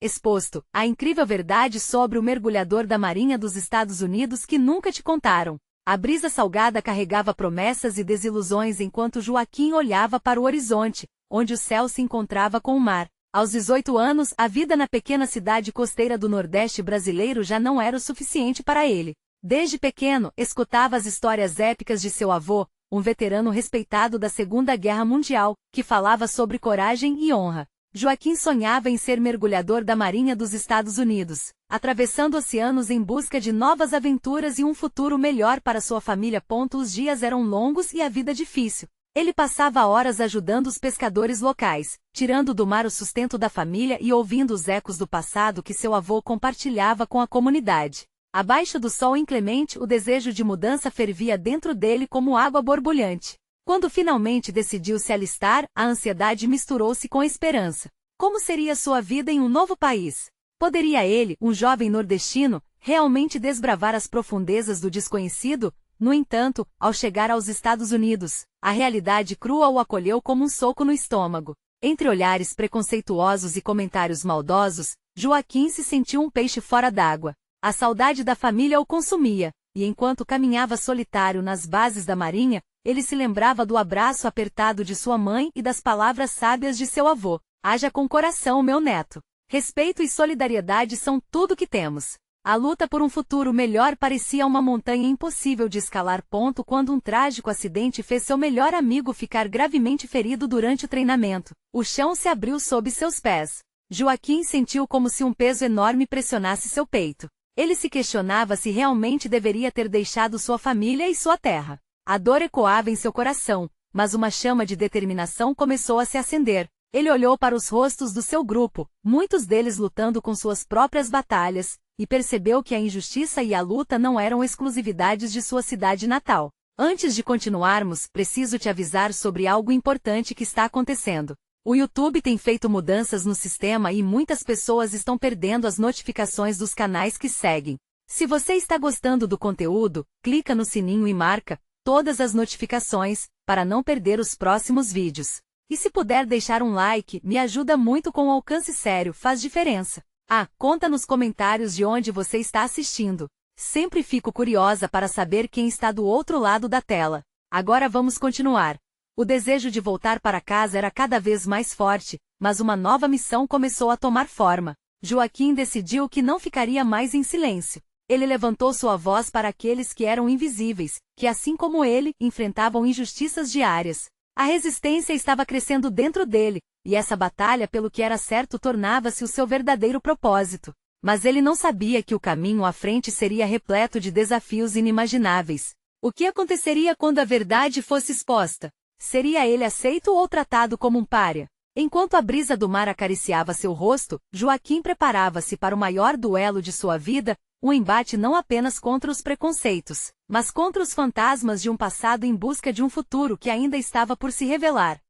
exposto, a incrível verdade sobre o mergulhador da Marinha dos Estados Unidos que nunca te contaram. A brisa salgada carregava promessas e desilusões enquanto Joaquim olhava para o horizonte, onde o céu se encontrava com o mar. Aos 18 anos, a vida na pequena cidade costeira do Nordeste brasileiro já não era o suficiente para ele. Desde pequeno, escutava as histórias épicas de seu avô, um veterano respeitado da Segunda Guerra Mundial, que falava sobre coragem e honra. Joaquim sonhava em ser mergulhador da Marinha dos Estados Unidos, atravessando oceanos em busca de novas aventuras e um futuro melhor para sua família. Os dias eram longos e a vida difícil. Ele passava horas ajudando os pescadores locais, tirando do mar o sustento da família e ouvindo os ecos do passado que seu avô compartilhava com a comunidade. Abaixo do sol inclemente, o desejo de mudança fervia dentro dele como água borbulhante. Quando finalmente decidiu se alistar, a ansiedade misturou-se com a esperança. Como seria sua vida em um novo país? Poderia ele, um jovem nordestino, realmente desbravar as profundezas do desconhecido? No entanto, ao chegar aos Estados Unidos, a realidade crua o acolheu como um soco no estômago. Entre olhares preconceituosos e comentários maldosos, Joaquim se sentiu um peixe fora d'água. A saudade da família o consumia, e enquanto caminhava solitário nas bases da Marinha, ele se lembrava do abraço apertado de sua mãe e das palavras sábias de seu avô. Haja com coração, meu neto. Respeito e solidariedade são tudo que temos. A luta por um futuro melhor parecia uma montanha impossível de escalar. Quando um trágico acidente fez seu melhor amigo ficar gravemente ferido durante o treinamento, o chão se abriu sob seus pés. Joaquim sentiu como se um peso enorme pressionasse seu peito. Ele se questionava se realmente deveria ter deixado sua família e sua terra. A dor ecoava em seu coração, mas uma chama de determinação começou a se acender. Ele olhou para os rostos do seu grupo, muitos deles lutando com suas próprias batalhas, e percebeu que a injustiça e a luta não eram exclusividades de sua cidade natal. Antes de continuarmos, preciso te avisar sobre algo importante que está acontecendo. O YouTube tem feito mudanças no sistema e muitas pessoas estão perdendo as notificações dos canais que seguem. Se você está gostando do conteúdo, clica no sininho e marca todas as notificações, para não perder os próximos vídeos. E se puder deixar um like, me ajuda muito com o alcance. Sério, faz diferença. Conta nos comentários de onde você está assistindo. Sempre fico curiosa para saber quem está do outro lado da tela. Agora vamos continuar. O desejo de voltar para casa era cada vez mais forte, mas uma nova missão começou a tomar forma. Joaquim decidiu que não ficaria mais em silêncio. Ele levantou sua voz para aqueles que eram invisíveis, que assim como ele, enfrentavam injustiças diárias. A resistência estava crescendo dentro dele, e essa batalha pelo que era certo tornava-se o seu verdadeiro propósito. Mas ele não sabia que o caminho à frente seria repleto de desafios inimagináveis. O que aconteceria quando a verdade fosse exposta? Seria ele aceito ou tratado como um pária? Enquanto a brisa do mar acariciava seu rosto, Joaquim preparava-se para o maior duelo de sua vida, um embate não apenas contra os preconceitos, mas contra os fantasmas de um passado em busca de um futuro que ainda estava por se revelar.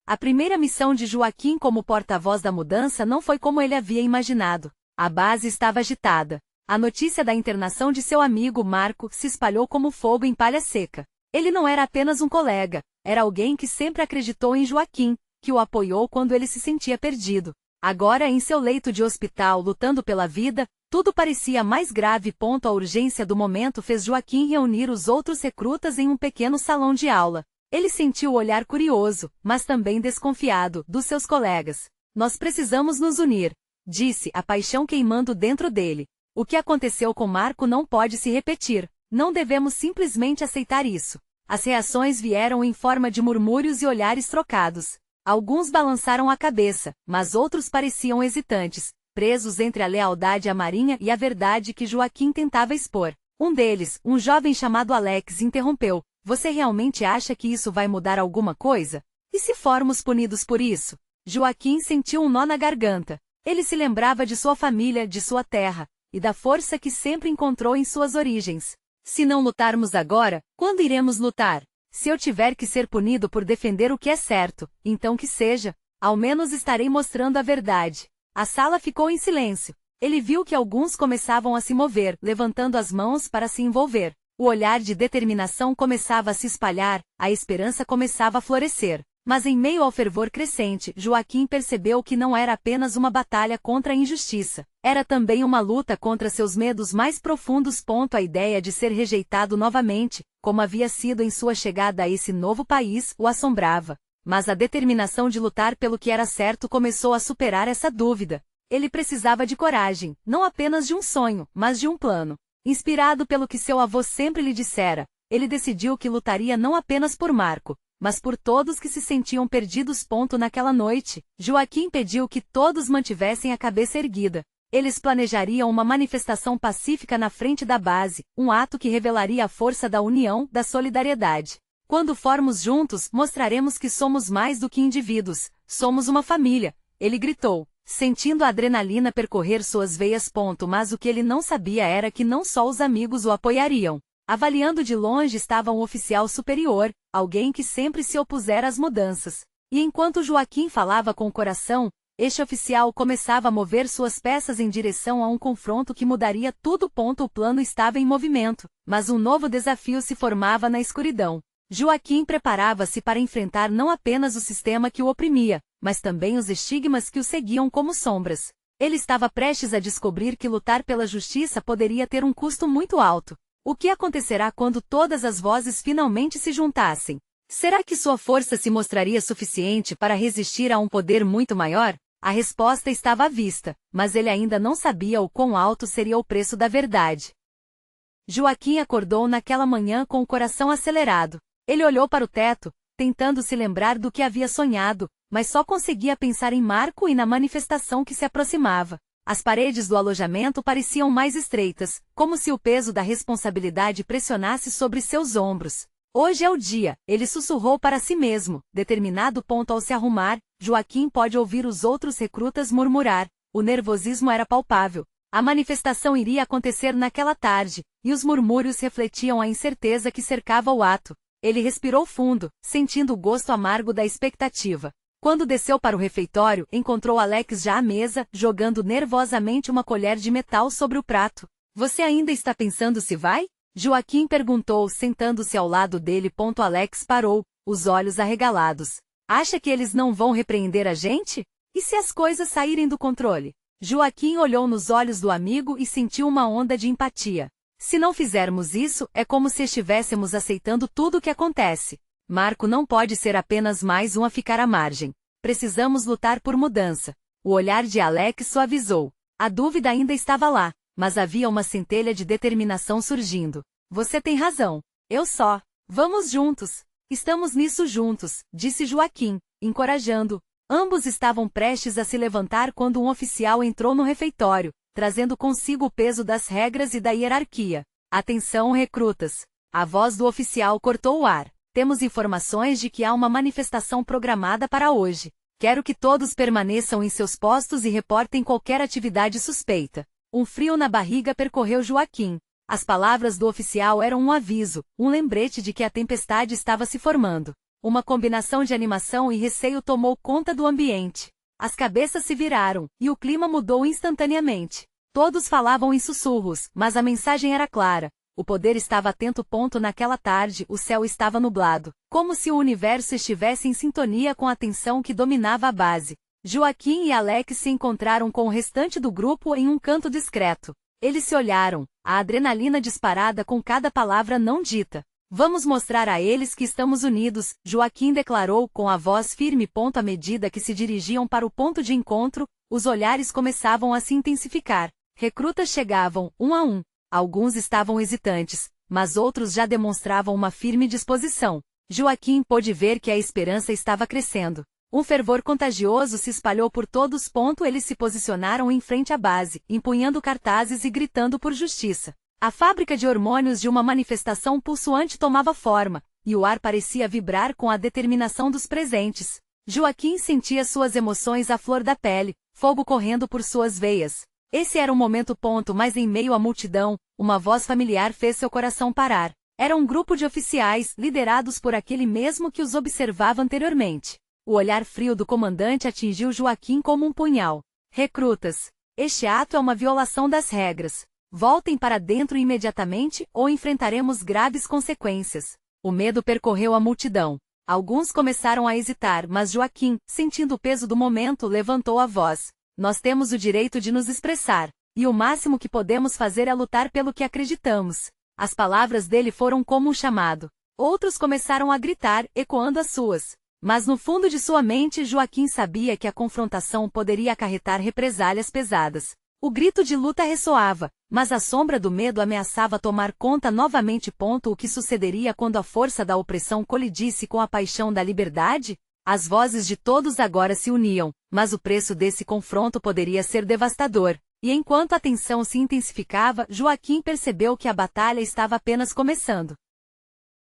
A primeira missão de Joaquim como porta-voz da mudança não foi como ele havia imaginado. A base estava agitada. A notícia da internação de seu amigo Marco se espalhou como fogo em palha seca. Ele não era apenas um colega, era alguém que sempre acreditou em Joaquim, que o apoiou quando ele se sentia perdido. Agora em seu leito de hospital lutando pela vida, tudo parecia mais grave. A urgência do momento fez Joaquim reunir os outros recrutas em um pequeno salão de aula. Ele sentiu o olhar curioso, mas também desconfiado, dos seus colegas. Nós precisamos nos unir, disse, a paixão queimando dentro dele. O que aconteceu com Marco não pode se repetir. Não devemos simplesmente aceitar isso. As reações vieram em forma de murmúrios e olhares trocados. Alguns balançaram a cabeça, mas outros pareciam hesitantes, presos entre a lealdade à Marinha e a verdade que Joaquim tentava expor. Um deles, um jovem chamado Alex, interrompeu. Você realmente acha que isso vai mudar alguma coisa? E se formos punidos por isso? Joaquim sentiu um nó na garganta. Ele se lembrava de sua família, de sua terra, e da força que sempre encontrou em suas origens. Se não lutarmos agora, quando iremos lutar? Se eu tiver que ser punido por defender o que é certo, então que seja. Ao menos estarei mostrando a verdade. A sala ficou em silêncio. Ele viu que alguns começavam a se mover, levantando as mãos para se envolver. O olhar de determinação começava a se espalhar, a esperança começava a florescer. Mas em meio ao fervor crescente, Joaquim percebeu que não era apenas uma batalha contra a injustiça. Era também uma luta contra seus medos mais profundos. A ideia de ser rejeitado novamente, como havia sido em sua chegada a esse novo país, o assombrava. Mas a determinação de lutar pelo que era certo começou a superar essa dúvida. Ele precisava de coragem, não apenas de um sonho, mas de um plano. Inspirado pelo que seu avô sempre lhe dissera, ele decidiu que lutaria não apenas por Marco, mas por todos que se sentiam perdidos. Naquela noite, Joaquim pediu que todos mantivessem a cabeça erguida. Eles planejariam uma manifestação pacífica na frente da base, um ato que revelaria a força da união, da solidariedade. Quando formos juntos, mostraremos que somos mais do que indivíduos, somos uma família, ele gritou, sentindo a adrenalina percorrer suas veias. Mas o que ele não sabia era que não só os amigos o apoiariam. Avaliando de longe estava um oficial superior, alguém que sempre se opusera às mudanças. E enquanto Joaquim falava com o coração, este oficial começava a mover suas peças em direção a um confronto que mudaria tudo. O plano estava em movimento, mas um novo desafio se formava na escuridão. Joaquim preparava-se para enfrentar não apenas o sistema que o oprimia, mas também os estigmas que o seguiam como sombras. Ele estava prestes a descobrir que lutar pela justiça poderia ter um custo muito alto. O que acontecerá quando todas as vozes finalmente se juntassem? Será que sua força se mostraria suficiente para resistir a um poder muito maior? A resposta estava à vista, mas ele ainda não sabia o quão alto seria o preço da verdade. Joaquim acordou naquela manhã com o coração acelerado. Ele olhou para o teto, tentando se lembrar do que havia sonhado, mas só conseguia pensar em Marco e na manifestação que se aproximava. As paredes do alojamento pareciam mais estreitas, como se o peso da responsabilidade pressionasse sobre seus ombros. Hoje é o dia, ele sussurrou para si mesmo, determinado. Ao se arrumar, Joaquim pôde ouvir os outros recrutas murmurar. O nervosismo era palpável. A manifestação iria acontecer naquela tarde, e os murmúrios refletiam a incerteza que cercava o ato. Ele respirou fundo, sentindo o gosto amargo da expectativa. Quando desceu para o refeitório, encontrou Alex já à mesa, jogando nervosamente uma colher de metal sobre o prato. Você ainda está pensando se vai? Joaquim perguntou, sentando-se ao lado dele. Alex parou, os olhos arregalados. Acha que eles não vão repreender a gente? E se as coisas saírem do controle? Joaquim olhou nos olhos do amigo e sentiu uma onda de empatia. Se não fizermos isso, é como se estivéssemos aceitando tudo o que acontece. Marco não pode ser apenas mais um a ficar à margem. Precisamos lutar por mudança. O olhar de Alex suavizou. A dúvida ainda estava lá, mas havia uma centelha de determinação surgindo. Você tem razão. Eu só. Vamos juntos. Estamos nisso juntos, disse Joaquim, encorajando. Ambos estavam prestes a se levantar quando um oficial entrou no refeitório, trazendo consigo o peso das regras e da hierarquia. Atenção, recrutas. A voz do oficial cortou o ar. Temos informações de que há uma manifestação programada para hoje. Quero que todos permaneçam em seus postos e reportem qualquer atividade suspeita. Um frio na barriga percorreu Joaquim. As palavras do oficial eram um aviso, um lembrete de que a tempestade estava se formando. Uma combinação de animação e receio tomou conta do ambiente. As cabeças se viraram, e o clima mudou instantaneamente. Todos falavam em sussurros, mas a mensagem era clara. O poder estava atento. Naquela tarde, o céu estava nublado, como se o universo estivesse em sintonia com a tensão que dominava a base. Joaquim e Alex se encontraram com o restante do grupo em um canto discreto. Eles se olharam, a adrenalina disparada com cada palavra não dita. Vamos mostrar a eles que estamos unidos, Joaquim declarou com a voz firme. À medida que se dirigiam para o ponto de encontro, os olhares começavam a se intensificar. Recrutas chegavam, um a um. Alguns estavam hesitantes, mas outros já demonstravam uma firme disposição. Joaquim pôde ver que a esperança estava crescendo. Um fervor contagioso se espalhou por todos. Eles se posicionaram em frente à base, empunhando cartazes e gritando por justiça. A fábrica de hormônios de uma manifestação pulsuante tomava forma, e o ar parecia vibrar com a determinação dos presentes. Joaquim sentia suas emoções à flor da pele, fogo correndo por suas veias. Esse era o momento. Mas em meio à multidão, uma voz familiar fez seu coração parar. Era um grupo de oficiais, liderados por aquele mesmo que os observava anteriormente. O olhar frio do comandante atingiu Joaquim como um punhal. Recrutas, este ato é uma violação das regras. Voltem para dentro imediatamente ou enfrentaremos graves consequências. O medo percorreu a multidão. Alguns começaram a hesitar, mas Joaquim, sentindo o peso do momento, levantou a voz. Nós temos o direito de nos expressar, e o máximo que podemos fazer é lutar pelo que acreditamos. As palavras dele foram como um chamado. Outros começaram a gritar, ecoando as suas. Mas no fundo de sua mente, Joaquim sabia que a confrontação poderia acarretar represálias pesadas. O grito de luta ressoava, mas a sombra do medo ameaçava tomar conta novamente. O que sucederia quando a força da opressão colidisse com a paixão da liberdade? As vozes de todos agora se uniam, mas o preço desse confronto poderia ser devastador. E enquanto a tensão se intensificava, Joaquim percebeu que a batalha estava apenas começando.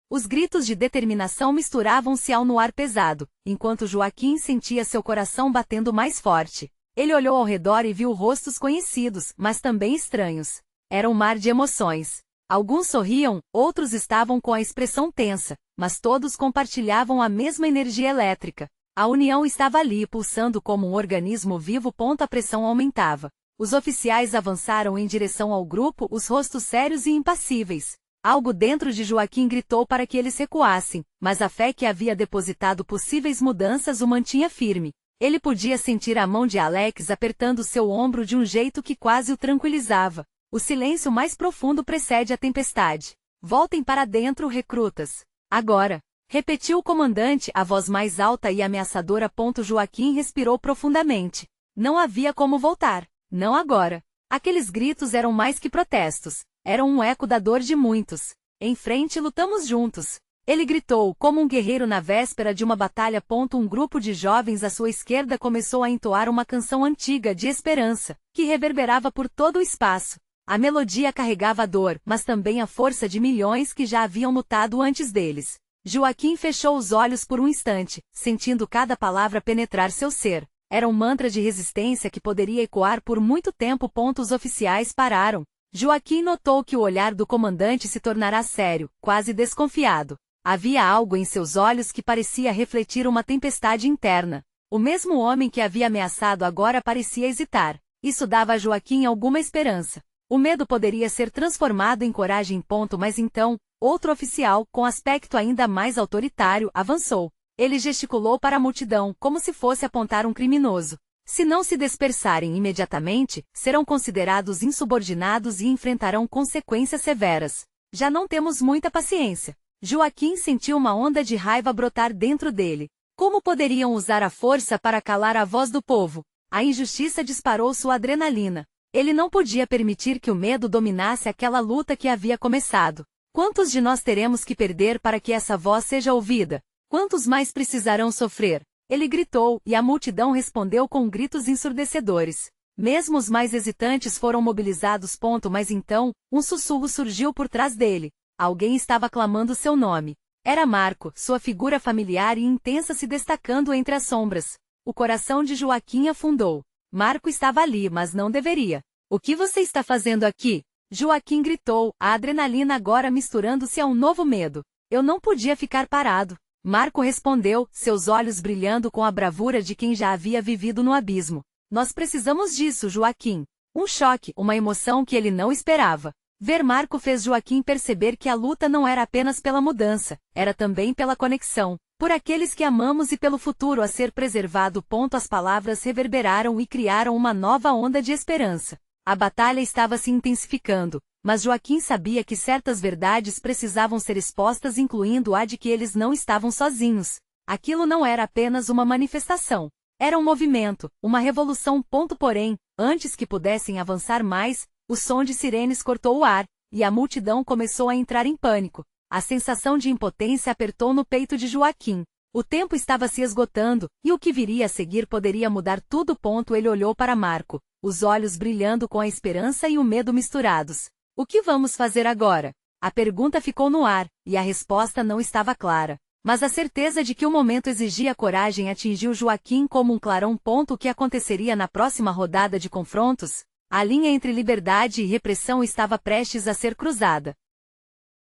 Os gritos de determinação misturavam-se no ar pesado, enquanto Joaquim sentia seu coração batendo mais forte. Ele olhou ao redor e viu rostos conhecidos, mas também estranhos. Era um mar de emoções. Alguns sorriam, outros estavam com a expressão tensa, mas todos compartilhavam a mesma energia elétrica. A união estava ali pulsando como um organismo vivo. A pressão aumentava. Os oficiais avançaram em direção ao grupo, os rostos sérios e impassíveis. Algo dentro de Joaquim gritou para que eles recuassem, mas a fé que havia depositado possíveis mudanças o mantinha firme. Ele podia sentir a mão de Alex apertando seu ombro de um jeito que quase o tranquilizava. O silêncio mais profundo precede a tempestade. Voltem para dentro, recrutas. Agora, repetiu o comandante, a voz mais alta e ameaçadora. Joaquim respirou profundamente. Não havia como voltar. Não agora. Aqueles gritos eram mais que protestos. Eram um eco da dor de muitos. Em frente, lutamos juntos. Ele gritou, como um guerreiro na véspera de uma batalha. Um grupo de jovens à sua esquerda começou a entoar uma canção antiga de esperança, que reverberava por todo o espaço. A melodia carregava a dor, mas também a força de milhões que já haviam lutado antes deles. Joaquim fechou os olhos por um instante, sentindo cada palavra penetrar seu ser. Era um mantra de resistência que poderia ecoar por muito tempo. Os oficiais pararam. Joaquim notou que o olhar do comandante se tornara sério, quase desconfiado. Havia algo em seus olhos que parecia refletir uma tempestade interna. O mesmo homem que havia ameaçado agora parecia hesitar. Isso dava a Joaquim alguma esperança. O medo poderia ser transformado em coragem. Mas então, outro oficial, com aspecto ainda mais autoritário, avançou. Ele gesticulou para a multidão, como se fosse apontar um criminoso. Se não se dispersarem imediatamente, serão considerados insubordinados e enfrentarão consequências severas. Já não temos muita paciência. Joaquim sentiu uma onda de raiva brotar dentro dele. Como poderiam usar a força para calar a voz do povo? A injustiça disparou sua adrenalina. Ele não podia permitir que o medo dominasse aquela luta que havia começado. Quantos de nós teremos que perder para que essa voz seja ouvida? Quantos mais precisarão sofrer? Ele gritou, e a multidão respondeu com gritos ensurdecedores. Mesmo os mais hesitantes foram mobilizados. Mas então, um sussurro surgiu por trás dele. Alguém estava clamando seu nome. Era Marco, sua figura familiar e intensa se destacando entre as sombras. O coração de Joaquim afundou. Marco estava ali, mas não deveria. O que você está fazendo aqui? Joaquim gritou, a adrenalina agora misturando-se a um novo medo. Eu não podia ficar parado. Marco respondeu, seus olhos brilhando com a bravura de quem já havia vivido no abismo. Nós precisamos disso, Joaquim. Um choque, uma emoção que ele não esperava. Ver Marco fez Joaquim perceber que a luta não era apenas pela mudança, era também pela conexão, por aqueles que amamos e pelo futuro a ser preservado. As palavras reverberaram e criaram uma nova onda de esperança. A batalha estava se intensificando, mas Joaquim sabia que certas verdades precisavam ser expostas, incluindo a de que eles não estavam sozinhos. Aquilo não era apenas uma manifestação. Era um movimento, uma revolução. Porém, antes que pudessem avançar mais, o som de sirenes cortou o ar, e a multidão começou a entrar em pânico. A sensação de impotência apertou no peito de Joaquim. O tempo estava se esgotando, e o que viria a seguir poderia mudar tudo. Ele olhou para Marco, os olhos brilhando com a esperança e o medo misturados. O que vamos fazer agora? A pergunta ficou no ar, e a resposta não estava clara. Mas a certeza de que o momento exigia coragem atingiu Joaquim como um clarão. O que aconteceria na próxima rodada de confrontos? A linha entre liberdade e repressão estava prestes a ser cruzada.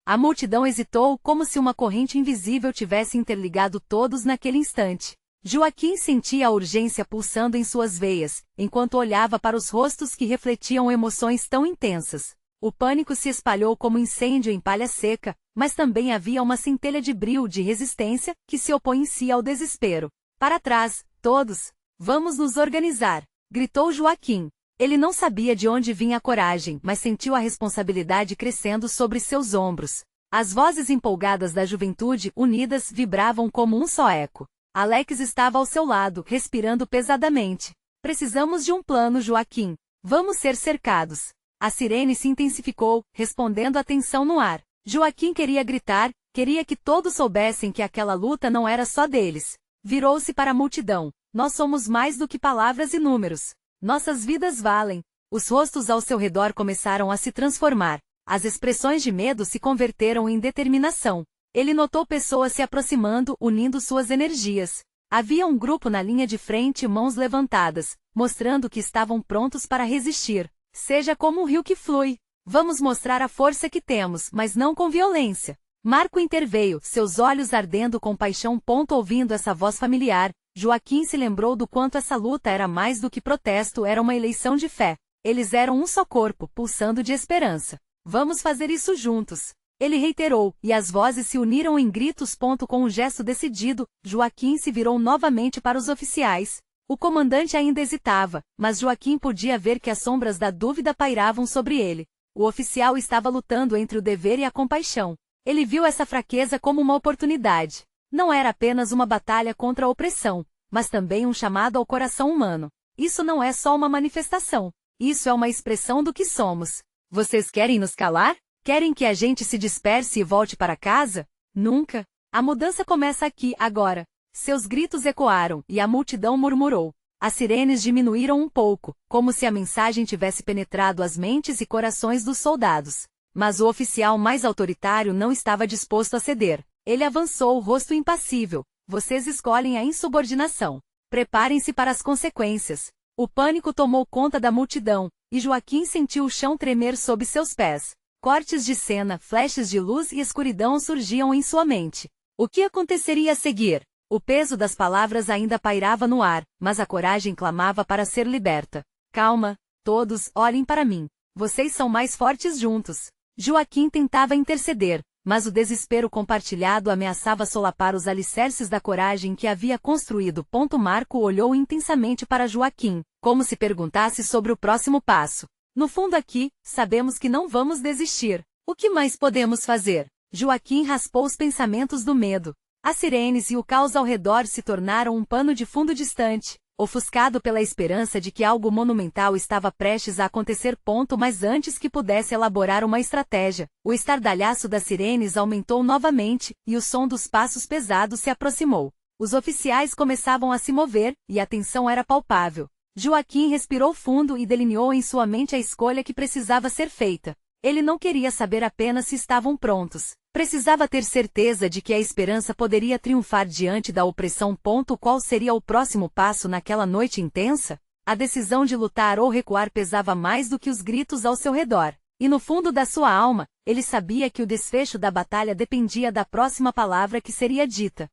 A multidão hesitou, como se uma corrente invisível tivesse interligado todos naquele instante. Joaquim sentia a urgência pulsando em suas veias, enquanto olhava para os rostos que refletiam emoções tão intensas. O pânico se espalhou como incêndio em palha seca, mas também havia uma centelha de brio de resistência que se opõe em si ao desespero. Para trás, todos! Vamos nos organizar! Gritou Joaquim. Ele não sabia de onde vinha a coragem, mas sentiu a responsabilidade crescendo sobre seus ombros. As vozes empolgadas da juventude unidas vibravam como um só eco. Alex estava ao seu lado, respirando pesadamente. Precisamos de um plano, Joaquim. Vamos ser cercados. A sirene se intensificou, respondendo a tensão no ar. Joaquim queria gritar, queria que todos soubessem que aquela luta não era só deles. Virou-se para a multidão. Nós somos mais do que palavras e números. Nossas vidas valem. Os rostos ao seu redor começaram a se transformar. As expressões de medo se converteram em determinação. Ele notou pessoas se aproximando, unindo suas energias. Havia um grupo na linha de frente, mãos levantadas, mostrando que estavam prontos para resistir. Seja como o rio que flui. Vamos mostrar a força que temos, mas não com violência. Marco interveio, seus olhos ardendo com paixão. Ouvindo essa voz familiar, Joaquim se lembrou do quanto essa luta era mais do que protesto, era uma eleição de fé. Eles eram um só corpo, pulsando de esperança. Vamos fazer isso juntos. Ele reiterou, e as vozes se uniram em gritos. Com um gesto decidido, Joaquim se virou novamente para os oficiais. O comandante ainda hesitava, mas Joaquim podia ver que as sombras da dúvida pairavam sobre ele. O oficial estava lutando entre o dever e a compaixão. Ele viu essa fraqueza como uma oportunidade. Não era apenas uma batalha contra a opressão, mas também um chamado ao coração humano. Isso não é só uma manifestação. Isso é uma expressão do que somos. Vocês querem nos calar? Querem que a gente se disperse e volte para casa? Nunca. A mudança começa aqui, agora. Seus gritos ecoaram, e a multidão murmurou. As sirenes diminuíram um pouco, como se a mensagem tivesse penetrado as mentes e corações dos soldados. Mas o oficial mais autoritário não estava disposto a ceder. Ele avançou, o rosto impassível. Vocês escolhem a insubordinação. Preparem-se para as consequências. O pânico tomou conta da multidão, e Joaquim sentiu o chão tremer sob seus pés. Cortes de cena, flashes de luz e escuridão surgiam em sua mente. O que aconteceria a seguir? O peso das palavras ainda pairava no ar, mas a coragem clamava para ser liberta. Calma, todos, olhem para mim. Vocês são mais fortes juntos. Joaquim tentava interceder, mas o desespero compartilhado ameaçava solapar os alicerces da coragem que havia construído. Marco olhou intensamente para Joaquim, como se perguntasse sobre o próximo passo. No fundo aqui, sabemos que não vamos desistir. O que mais podemos fazer? Joaquim raspou os pensamentos do medo. As sirenes e o caos ao redor se tornaram um pano de fundo distante, ofuscado pela esperança de que algo monumental estava prestes a acontecer. Mas antes que pudesse elaborar uma estratégia, o estardalhaço das sirenes aumentou novamente, e o som dos passos pesados se aproximou. Os oficiais começavam a se mover, e a tensão era palpável. Joaquim respirou fundo e delineou em sua mente a escolha que precisava ser feita. Ele não queria saber apenas se estavam prontos. Precisava ter certeza de que a esperança poderia triunfar diante da opressão. Qual seria o próximo passo naquela noite intensa? A decisão de lutar ou recuar pesava mais do que os gritos ao seu redor. E no fundo da sua alma, ele sabia que o desfecho da batalha dependia da próxima palavra que seria dita.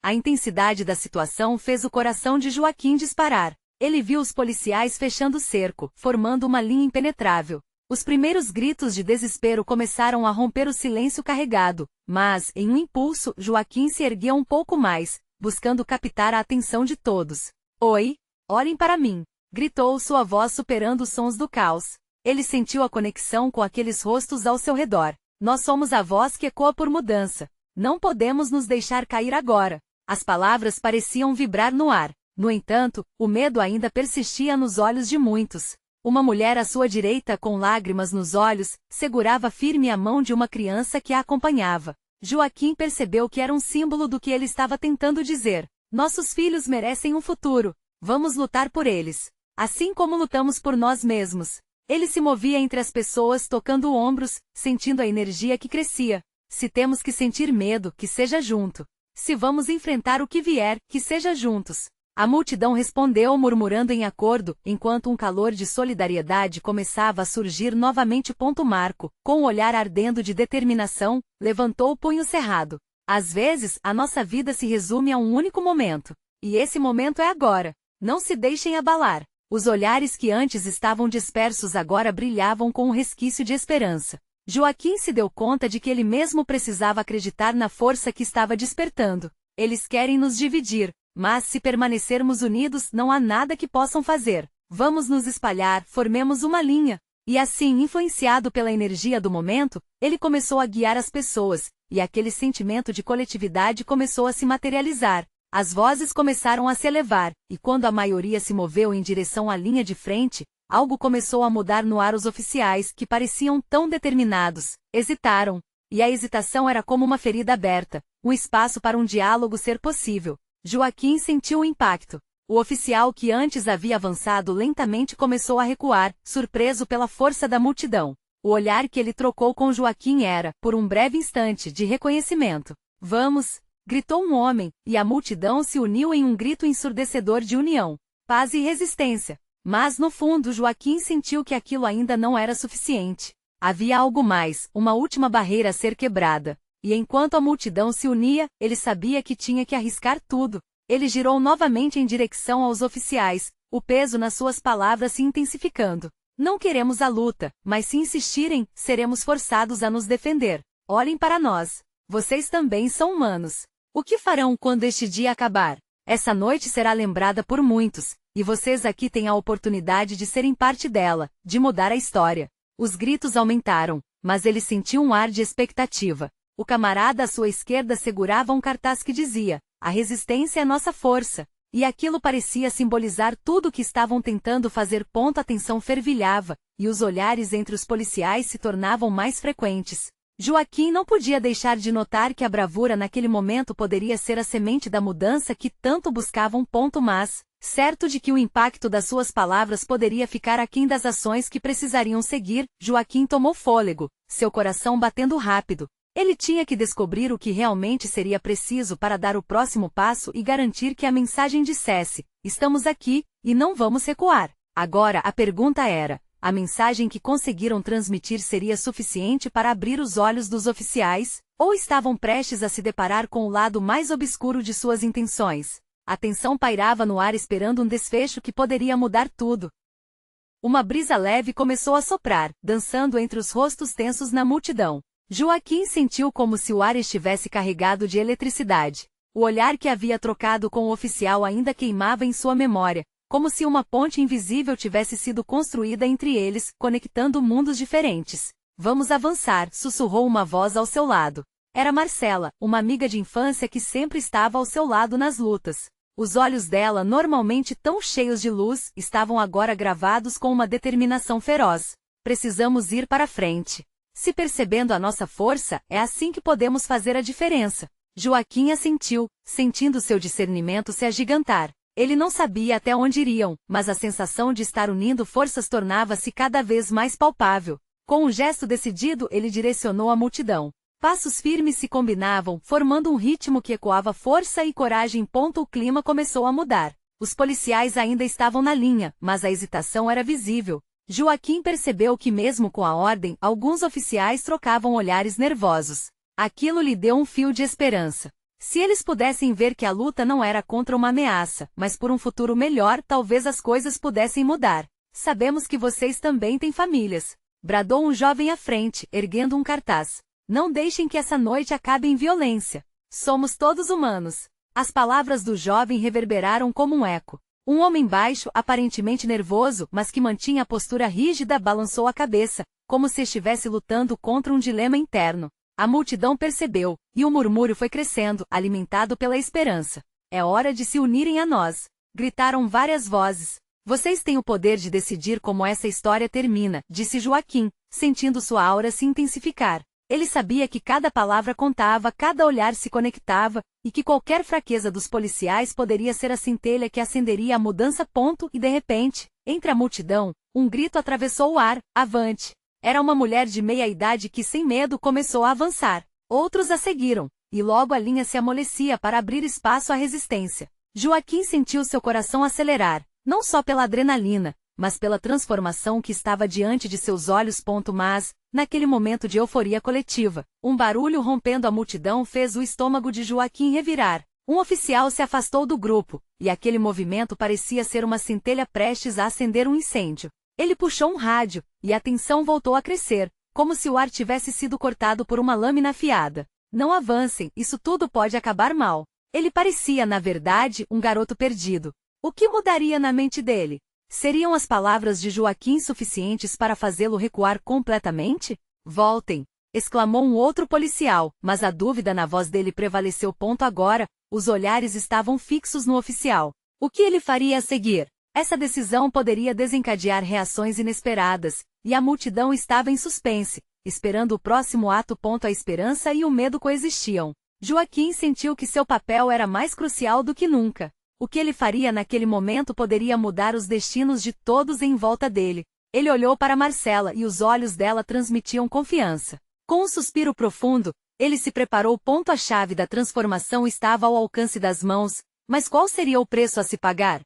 A intensidade da situação fez o coração de Joaquim disparar. Ele viu os policiais fechando o cerco, formando uma linha impenetrável. Os primeiros gritos de desespero começaram a romper o silêncio carregado, mas, em um impulso, Joaquim se ergueu um pouco mais, buscando captar a atenção de todos. Oi? Olhem para mim! Gritou, sua voz superando os sons do caos. Ele sentiu a conexão com aqueles rostos ao seu redor. Nós somos a voz que ecoa por mudança. Não podemos nos deixar cair agora. As palavras pareciam vibrar no ar. No entanto, o medo ainda persistia nos olhos de muitos. Uma mulher à sua direita com lágrimas nos olhos, segurava firme a mão de uma criança que a acompanhava. Joaquim percebeu que era um símbolo do que ele estava tentando dizer. Nossos filhos merecem um futuro. Vamos lutar por eles. Assim como lutamos por nós mesmos. Ele se movia entre as pessoas tocando ombros, sentindo a energia que crescia. Se temos que sentir medo, que seja junto. Se vamos enfrentar o que vier, que seja juntos. A multidão respondeu murmurando em acordo, enquanto um calor de solidariedade começava a surgir novamente. Marco, com o olhar ardendo de determinação, levantou o punho cerrado. Às vezes, a nossa vida se resume a um único momento. E esse momento é agora. Não se deixem abalar. Os olhares que antes estavam dispersos agora brilhavam com um resquício de esperança. Joaquim se deu conta de que ele mesmo precisava acreditar na força que estava despertando. Eles querem nos dividir, mas se permanecermos unidos não há nada que possam fazer. Vamos nos espalhar, formemos uma linha. E assim, influenciado pela energia do momento, ele começou a guiar as pessoas, e aquele sentimento de coletividade começou a se materializar. As vozes começaram a se elevar, e quando a maioria se moveu em direção à linha de frente, algo começou a mudar no ar. Os oficiais, que pareciam tão determinados, hesitaram. E a hesitação era como uma ferida aberta, um espaço para um diálogo ser possível. Joaquim sentiu o impacto. O oficial que antes havia avançado lentamente começou a recuar, surpreso pela força da multidão. O olhar que ele trocou com Joaquim era, por um breve instante, de reconhecimento. Vamos! Gritou um homem, e a multidão se uniu em um grito ensurdecedor de união, paz e resistência. Mas no fundo Joaquim sentiu que aquilo ainda não era suficiente. Havia algo mais, uma última barreira a ser quebrada. E enquanto a multidão se unia, ele sabia que tinha que arriscar tudo. Ele girou novamente em direção aos oficiais, o peso nas suas palavras se intensificando. Não queremos a luta, mas se insistirem, seremos forçados a nos defender. Olhem para nós. Vocês também são humanos. O que farão quando este dia acabar? Essa noite será lembrada por muitos, e vocês aqui têm a oportunidade de serem parte dela, de mudar a história. Os gritos aumentaram, mas ele sentiu um ar de expectativa. O camarada à sua esquerda segurava um cartaz que dizia: "A resistência é nossa força", e aquilo parecia simbolizar tudo o que estavam tentando fazer. A tensão fervilhava, e os olhares entre os policiais se tornavam mais frequentes. Joaquim não podia deixar de notar que a bravura naquele momento poderia ser a semente da mudança que tanto buscavam. Mas, certo de que o impacto das suas palavras poderia ficar aquém das ações que precisariam seguir, Joaquim tomou fôlego, seu coração batendo rápido. Ele tinha que descobrir o que realmente seria preciso para dar o próximo passo e garantir que a mensagem dissesse: "Estamos aqui, e não vamos recuar". Agora a pergunta era: a mensagem que conseguiram transmitir seria suficiente para abrir os olhos dos oficiais, ou estavam prestes a se deparar com o lado mais obscuro de suas intenções? A tensão pairava no ar esperando um desfecho que poderia mudar tudo. Uma brisa leve começou a soprar, dançando entre os rostos tensos na multidão. Joaquim sentiu como se o ar estivesse carregado de eletricidade. O olhar que havia trocado com o oficial ainda queimava em sua memória, como se uma ponte invisível tivesse sido construída entre eles, conectando mundos diferentes. "Vamos avançar", sussurrou uma voz ao seu lado. Era Marcela, uma amiga de infância que sempre estava ao seu lado nas lutas. Os olhos dela, normalmente tão cheios de luz, estavam agora gravados com uma determinação feroz. "Precisamos ir para frente. Se percebendo a nossa força, é assim que podemos fazer a diferença." Joaquim assentiu, sentindo seu discernimento se agigantar. Ele não sabia até onde iriam, mas a sensação de estar unindo forças tornava-se cada vez mais palpável. Com um gesto decidido, ele direcionou a multidão. Passos firmes se combinavam, formando um ritmo que ecoava força e coragem. O clima começou a mudar. Os policiais ainda estavam na linha, mas a hesitação era visível. Joaquim percebeu que mesmo com a ordem, alguns oficiais trocavam olhares nervosos. Aquilo lhe deu um fio de esperança. Se eles pudessem ver que a luta não era contra uma ameaça, mas por um futuro melhor, talvez as coisas pudessem mudar. "Sabemos que vocês também têm famílias", bradou um jovem à frente, erguendo um cartaz. "Não deixem que essa noite acabe em violência. Somos todos humanos." As palavras do jovem reverberaram como um eco. Um homem baixo, aparentemente nervoso, mas que mantinha a postura rígida, balançou a cabeça, como se estivesse lutando contra um dilema interno. A multidão percebeu, e o murmúrio foi crescendo, alimentado pela esperança. "É hora de se unirem a nós", gritaram várias vozes. "Vocês têm o poder de decidir como essa história termina", disse Joaquim, sentindo sua aura se intensificar. Ele sabia que cada palavra contava, cada olhar se conectava, e que qualquer fraqueza dos policiais poderia ser a centelha que acenderia a mudança. E de repente, entre a multidão, um grito atravessou o ar: "Avante!" Era uma mulher de meia-idade que sem medo começou a avançar. Outros a seguiram, e logo a linha se amolecia para abrir espaço à resistência. Joaquim sentiu seu coração acelerar, não só pela adrenalina, mas pela transformação que estava diante de seus olhos. Mas, naquele momento de euforia coletiva, um barulho rompendo a multidão fez o estômago de Joaquim revirar. Um oficial se afastou do grupo, e aquele movimento parecia ser uma centelha prestes a acender um incêndio. Ele puxou um rádio, e a tensão voltou a crescer, como se o ar tivesse sido cortado por uma lâmina afiada. Não avancem, isso tudo pode acabar mal. Ele parecia, na verdade, um garoto perdido. O que mudaria na mente dele? Seriam as palavras de Joaquim suficientes para fazê-lo recuar completamente? Voltem! Exclamou um outro policial, mas a dúvida na voz dele prevaleceu. Agora, os olhares estavam fixos no oficial. O que ele faria a seguir? Essa decisão poderia desencadear reações inesperadas, e a multidão estava em suspense, esperando o próximo ato. A esperança e o medo coexistiam. Joaquim sentiu que seu papel era mais crucial do que nunca. O que ele faria naquele momento poderia mudar os destinos de todos em volta dele. Ele olhou para Marcela e os olhos dela transmitiam confiança. Com um suspiro profundo, ele se preparou. A chave da transformação estava ao alcance das mãos, mas qual seria o preço a se pagar?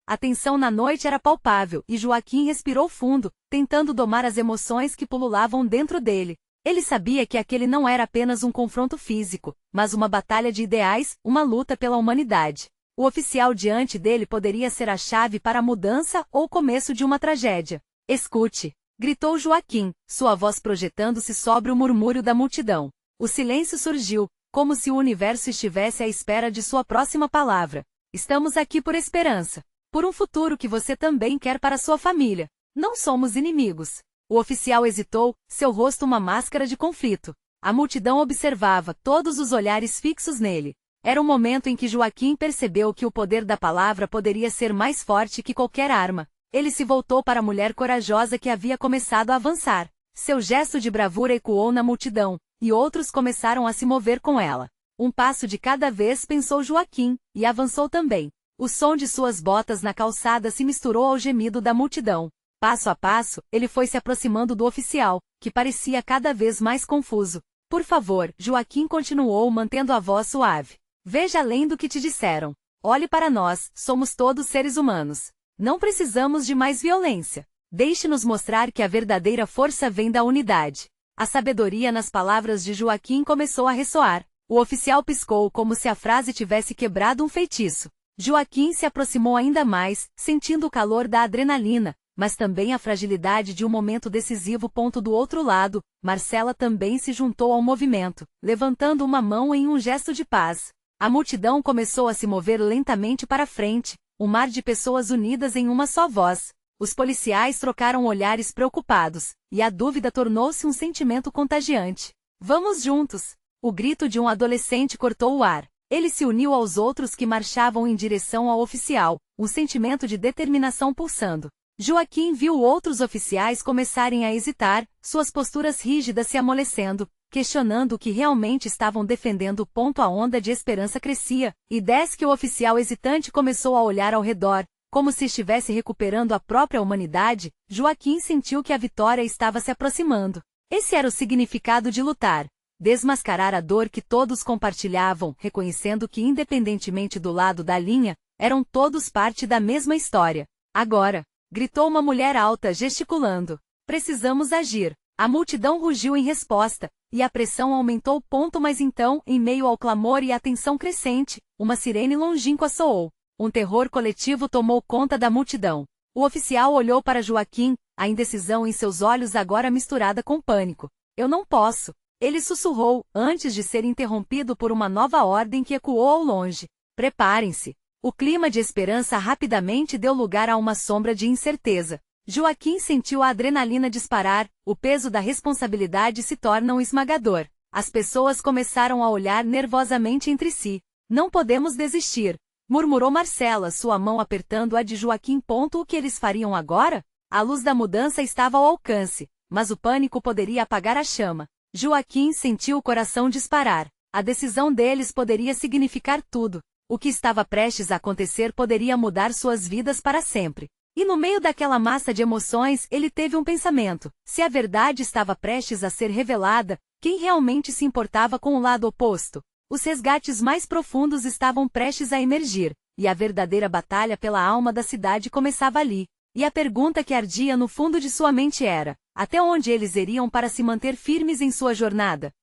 A tensão na noite era palpável e Joaquim respirou fundo, tentando domar as emoções que pululavam dentro dele. Ele sabia que aquele não era apenas um confronto físico, mas uma batalha de ideais, uma luta pela humanidade. O oficial diante dele poderia ser a chave para a mudança ou o começo de uma tragédia. Escute! Gritou Joaquim, sua voz projetando-se sobre o murmúrio da multidão. O silêncio surgiu, como se o universo estivesse à espera de sua próxima palavra. Estamos aqui por esperança. Por um futuro que você também quer para sua família. Não somos inimigos. O oficial hesitou, seu rosto uma máscara de conflito. A multidão observava, todos os olhares fixos nele. Era um momento em que Joaquim percebeu que o poder da palavra poderia ser mais forte que qualquer arma. Ele se voltou para a mulher corajosa que havia começado a avançar. Seu gesto de bravura ecoou na multidão, e outros começaram a se mover com ela. Um passo de cada vez, pensou Joaquim, e avançou também. O som de suas botas na calçada se misturou ao gemido da multidão. Passo a passo, ele foi se aproximando do oficial, que parecia cada vez mais confuso. Por favor, Joaquim continuou mantendo a voz suave. Veja além do que te disseram. Olhe para nós, somos todos seres humanos. Não precisamos de mais violência. Deixe-nos mostrar que a verdadeira força vem da unidade. A sabedoria nas palavras de Joaquim começou a ressoar. O oficial piscou como se a frase tivesse quebrado um feitiço. Joaquim se aproximou ainda mais, sentindo o calor da adrenalina, mas também a fragilidade de um momento decisivo. Do outro lado, Marcela também se juntou ao movimento, levantando uma mão em um gesto de paz. A multidão começou a se mover lentamente para frente, um mar de pessoas unidas em uma só voz. Os policiais trocaram olhares preocupados, e a dúvida tornou-se um sentimento contagiante. Vamos juntos! O grito de um adolescente cortou o ar. Ele se uniu aos outros que marchavam em direção ao oficial, um sentimento de determinação pulsando. Joaquim viu outros oficiais começarem a hesitar, suas posturas rígidas se amolecendo, questionando o que realmente estavam defendendo. A onda de esperança crescia, e desde que o oficial hesitante começou a olhar ao redor, como se estivesse recuperando a própria humanidade, Joaquim sentiu que a vitória estava se aproximando. Esse era o significado de lutar. Desmascarar a dor que todos compartilhavam, reconhecendo que independentemente do lado da linha, eram todos parte da mesma história. Agora! Gritou uma mulher alta gesticulando. Precisamos agir. A multidão rugiu em resposta, e a pressão aumentou. Mas então, em meio ao clamor e à tensão crescente, uma sirene longínqua soou. Um terror coletivo tomou conta da multidão. O oficial olhou para Joaquim, a indecisão em seus olhos agora misturada com pânico. Eu não posso. Ele sussurrou, antes de ser interrompido por uma nova ordem que ecoou ao longe. Preparem-se. O clima de esperança rapidamente deu lugar a uma sombra de incerteza. Joaquim sentiu a adrenalina disparar, o peso da responsabilidade se torna um esmagador. As pessoas começaram a olhar nervosamente entre si. Não podemos desistir, murmurou Marcela, sua mão apertando a de Joaquim. O que eles fariam agora? A luz da mudança estava ao alcance, mas o pânico poderia apagar a chama. Joaquim sentiu o coração disparar. A decisão deles poderia significar tudo. O que estava prestes a acontecer poderia mudar suas vidas para sempre. E no meio daquela massa de emoções, ele teve um pensamento. Se a verdade estava prestes a ser revelada, quem realmente se importava com o lado oposto? Os resgates mais profundos estavam prestes a emergir, e a verdadeira batalha pela alma da cidade começava ali. E a pergunta que ardia no fundo de sua mente era: até onde eles iriam para se manter firmes em sua jornada?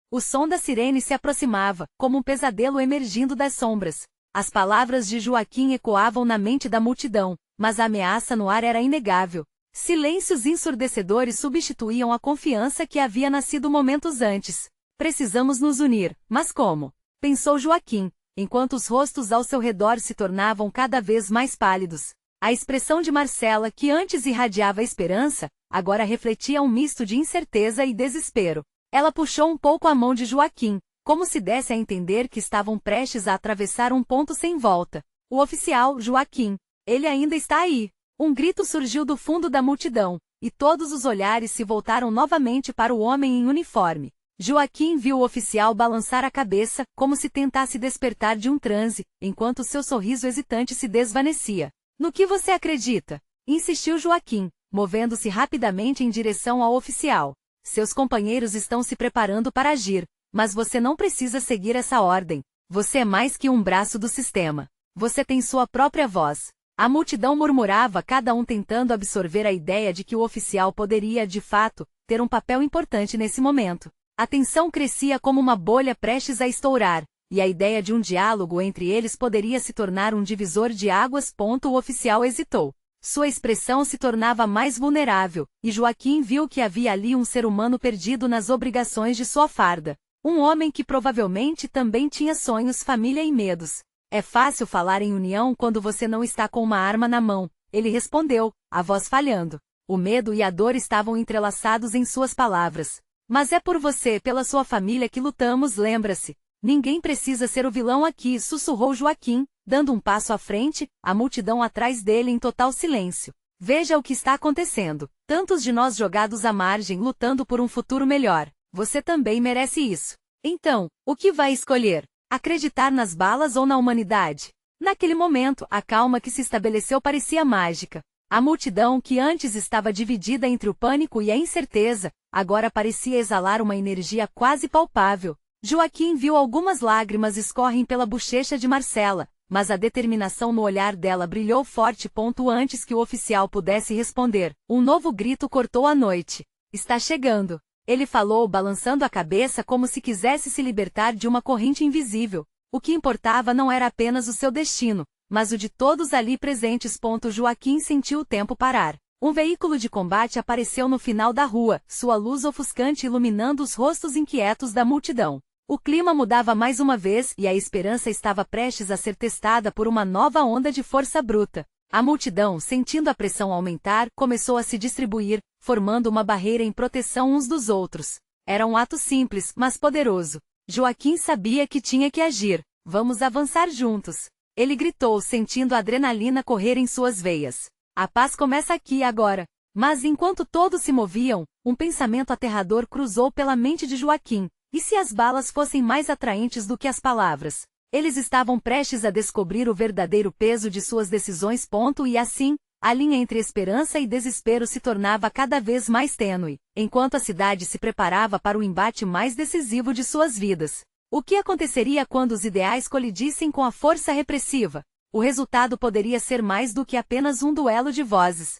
O som da sirene se aproximava, como um pesadelo emergindo das sombras. As palavras de Joaquim ecoavam na mente da multidão, mas a ameaça no ar era inegável. Silêncios ensurdecedores substituíam a confiança que havia nascido momentos antes. Precisamos nos unir, mas como? Pensou Joaquim, enquanto os rostos ao seu redor se tornavam cada vez mais pálidos. A expressão de Marcela, que antes irradiava esperança, agora refletia um misto de incerteza e desespero. Ela puxou um pouco a mão de Joaquim, como se desse a entender que estavam prestes a atravessar um ponto sem volta. O oficial, Joaquim, ele ainda está aí. Um grito surgiu do fundo da multidão, e todos os olhares se voltaram novamente para o homem em uniforme. Joaquim viu o oficial balançar a cabeça, como se tentasse despertar de um transe, enquanto seu sorriso hesitante se desvanecia. No que você acredita? Insistiu Joaquim, movendo-se rapidamente em direção ao oficial. Seus companheiros estão se preparando para agir, mas você não precisa seguir essa ordem. Você é mais que um braço do sistema. Você tem sua própria voz. A multidão murmurava, cada um tentando absorver a ideia de que o oficial poderia, de fato, ter um papel importante nesse momento. A tensão crescia como uma bolha prestes a estourar, e a ideia de um diálogo entre eles poderia se tornar um divisor de águas. O oficial hesitou. Sua expressão se tornava mais vulnerável, e Joaquim viu que havia ali um ser humano perdido nas obrigações de sua farda. Um homem que provavelmente também tinha sonhos, família e medos. É fácil falar em união quando você não está com uma arma na mão, ele respondeu, a voz falhando. O medo e a dor estavam entrelaçados em suas palavras. Mas é por você, pela sua família que lutamos, lembra-se. Ninguém precisa ser o vilão aqui, sussurrou Joaquim, dando um passo à frente, a multidão atrás dele em total silêncio. Veja o que está acontecendo. Tantos de nós jogados à margem lutando por um futuro melhor. Você também merece isso. Então, o que vai escolher? Acreditar nas balas ou na humanidade? Naquele momento, a calma que se estabeleceu parecia mágica. A multidão, que antes estava dividida entre o pânico e a incerteza, agora parecia exalar uma energia quase palpável. Joaquim viu algumas lágrimas escorrem pela bochecha de Marcela, mas a determinação no olhar dela brilhou forte. Antes que o oficial pudesse responder, um novo grito cortou a noite. Está chegando. Ele falou, balançando a cabeça como se quisesse se libertar de uma corrente invisível. O que importava não era apenas o seu destino, mas o de todos ali presentes. Joaquim sentiu o tempo parar. Um veículo de combate apareceu no final da rua, sua luz ofuscante iluminando os rostos inquietos da multidão. O clima mudava mais uma vez e a esperança estava prestes a ser testada por uma nova onda de força bruta. A multidão, sentindo a pressão aumentar, começou a se distribuir, formando uma barreira em proteção uns dos outros. Era um ato simples, mas poderoso. Joaquim sabia que tinha que agir. Vamos avançar juntos. Ele gritou, sentindo a adrenalina correr em suas veias. A paz começa aqui agora. Mas enquanto todos se moviam, um pensamento aterrador cruzou pela mente de Joaquim. E se as balas fossem mais atraentes do que as palavras? Eles estavam prestes a descobrir o verdadeiro peso de suas decisões. E assim, a linha entre esperança e desespero se tornava cada vez mais tênue, enquanto a cidade se preparava para o embate mais decisivo de suas vidas. O que aconteceria quando os ideais colidissem com a força repressiva? O resultado poderia ser mais do que apenas um duelo de vozes.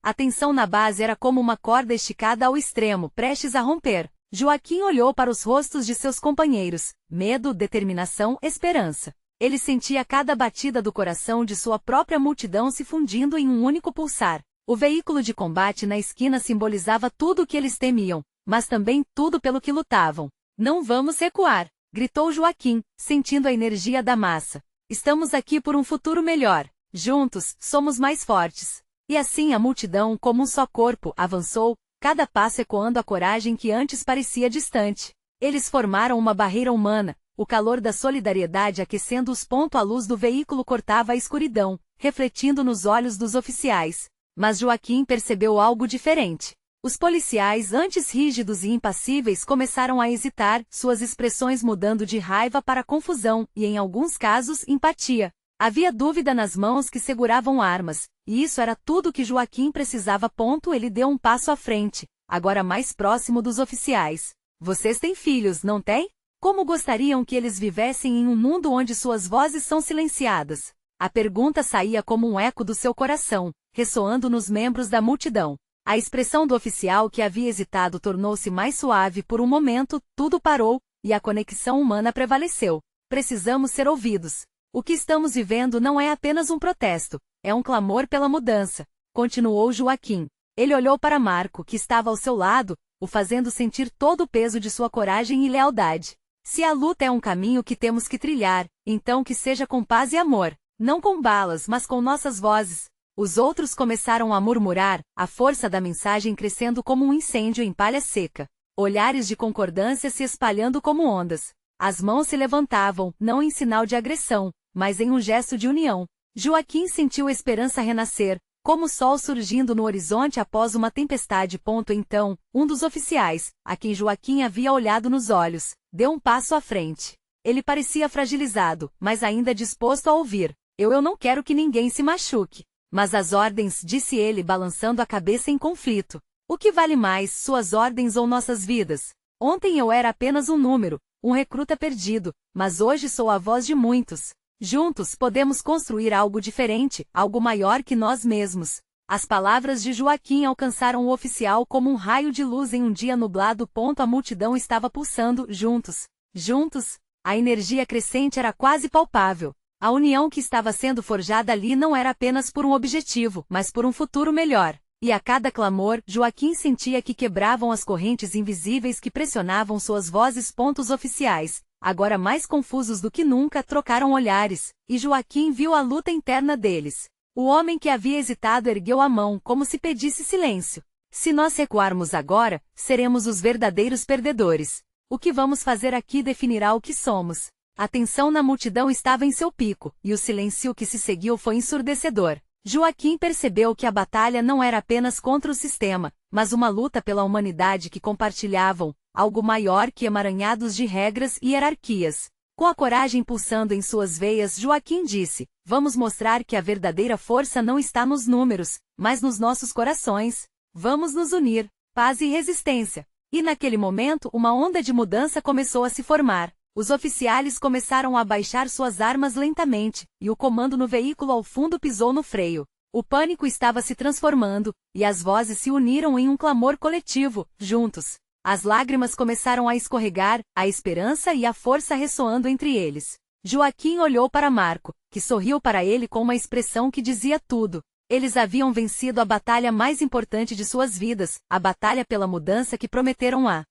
A tensão na base era como uma corda esticada ao extremo, prestes a romper. Joaquim olhou para os rostos de seus companheiros. Medo, determinação, esperança. Ele sentia cada batida do coração de sua própria multidão se fundindo em um único pulsar. O veículo de combate na esquina simbolizava tudo o que eles temiam, mas também tudo pelo que lutavam. Não vamos recuar, gritou Joaquim, sentindo a energia da massa. Estamos aqui por um futuro melhor. Juntos, somos mais fortes. E assim a multidão, como um só corpo, avançou, cada passo ecoando a coragem que antes parecia distante. Eles formaram uma barreira humana, o calor da solidariedade aquecendo-os. A luz do veículo cortava a escuridão, refletindo nos olhos dos oficiais. Mas Joaquim percebeu algo diferente. Os policiais, antes rígidos e impassíveis, começaram a hesitar, suas expressões mudando de raiva para confusão e, em alguns casos, empatia. Havia dúvida nas mãos que seguravam armas, e isso era tudo que Joaquim precisava. Ele deu um passo à frente, agora mais próximo dos oficiais. Vocês têm filhos, não têm? Como gostariam que eles vivessem em um mundo onde suas vozes são silenciadas? A pergunta saía como um eco do seu coração, ressoando nos membros da multidão. A expressão do oficial que havia hesitado tornou-se mais suave por um momento, tudo parou, e a conexão humana prevaleceu. Precisamos ser ouvidos. O que estamos vivendo não é apenas um protesto, é um clamor pela mudança, continuou Joaquim. Ele olhou para Marco, que estava ao seu lado, o fazendo sentir todo o peso de sua coragem e lealdade. Se a luta é um caminho que temos que trilhar, então que seja com paz e amor, não com balas, mas com nossas vozes. Os outros começaram a murmurar, a força da mensagem crescendo como um incêndio em palha seca. Olhares de concordância se espalhando como ondas. As mãos se levantavam, não em sinal de agressão, mas em um gesto de união. Joaquim sentiu a esperança renascer, como o sol surgindo no horizonte após uma tempestade. Então, um dos oficiais, a quem Joaquim havia olhado nos olhos, deu um passo à frente. Ele parecia fragilizado, mas ainda disposto a ouvir. Eu não quero que ninguém se machuque. Mas as ordens, disse ele balançando a cabeça em conflito. O que vale mais, suas ordens ou nossas vidas? Ontem eu era apenas um número, um recruta perdido, mas hoje sou a voz de muitos. Juntos podemos construir algo diferente, algo maior que nós mesmos. As palavras de Joaquim alcançaram o oficial como um raio de luz em um dia nublado. A multidão estava pulsando, juntos. Juntos, a energia crescente era quase palpável. A união que estava sendo forjada ali não era apenas por um objetivo, mas por um futuro melhor. E a cada clamor, Joaquim sentia que quebravam as correntes invisíveis que pressionavam suas vozes. Os oficiais, agora mais confusos do que nunca, trocaram olhares, e Joaquim viu a luta interna deles. O homem que havia hesitado ergueu a mão como se pedisse silêncio. Se nós recuarmos agora, seremos os verdadeiros perdedores. O que vamos fazer aqui definirá o que somos. A tensão na multidão estava em seu pico, e o silêncio que se seguiu foi ensurdecedor. Joaquim percebeu que a batalha não era apenas contra o sistema, mas uma luta pela humanidade que compartilhavam, algo maior que emaranhados de regras e hierarquias. Com a coragem pulsando em suas veias, Joaquim disse: vamos mostrar que a verdadeira força não está nos números, mas nos nossos corações. Vamos nos unir, paz e resistência. E naquele momento uma onda de mudança começou a se formar. Os oficiais começaram a baixar suas armas lentamente, e o comando no veículo ao fundo pisou no freio. O pânico estava se transformando, e as vozes se uniram em um clamor coletivo, juntos. As lágrimas começaram a escorregar, a esperança e a força ressoando entre eles. Joaquim olhou para Marco, que sorriu para ele com uma expressão que dizia tudo. Eles haviam vencido a batalha mais importante de suas vidas, a batalha pela mudança que prometeram a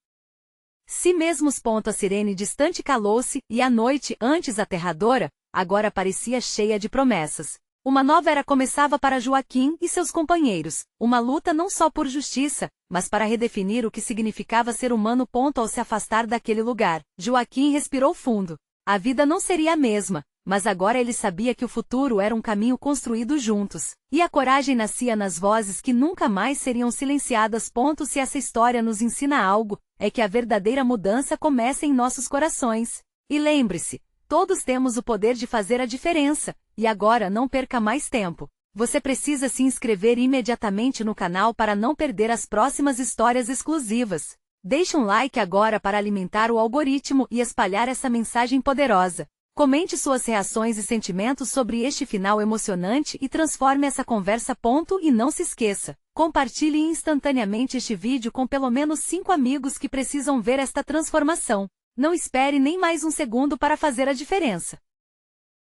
si mesmos. A sirene distante calou-se, e a noite, antes aterradora, agora parecia cheia de promessas. Uma nova era começava para Joaquim e seus companheiros, uma luta não só por justiça, mas para redefinir o que significava ser humano. Ao se afastar daquele lugar, Joaquim respirou fundo. A vida não seria a mesma, mas agora ele sabia que o futuro era um caminho construído juntos, e a coragem nascia nas vozes que nunca mais seriam silenciadas. Se essa história nos ensina algo, é que a verdadeira mudança começa em nossos corações. E lembre-se, todos temos o poder de fazer a diferença, e agora não perca mais tempo. Você precisa se inscrever imediatamente no canal para não perder as próximas histórias exclusivas. Deixe um like agora para alimentar o algoritmo e espalhar essa mensagem poderosa. Comente suas reações e sentimentos sobre este final emocionante e transforme essa conversa. E não se esqueça, compartilhe instantaneamente este vídeo com pelo menos 5 amigos que precisam ver esta transformação. Não espere nem mais um segundo para fazer a diferença.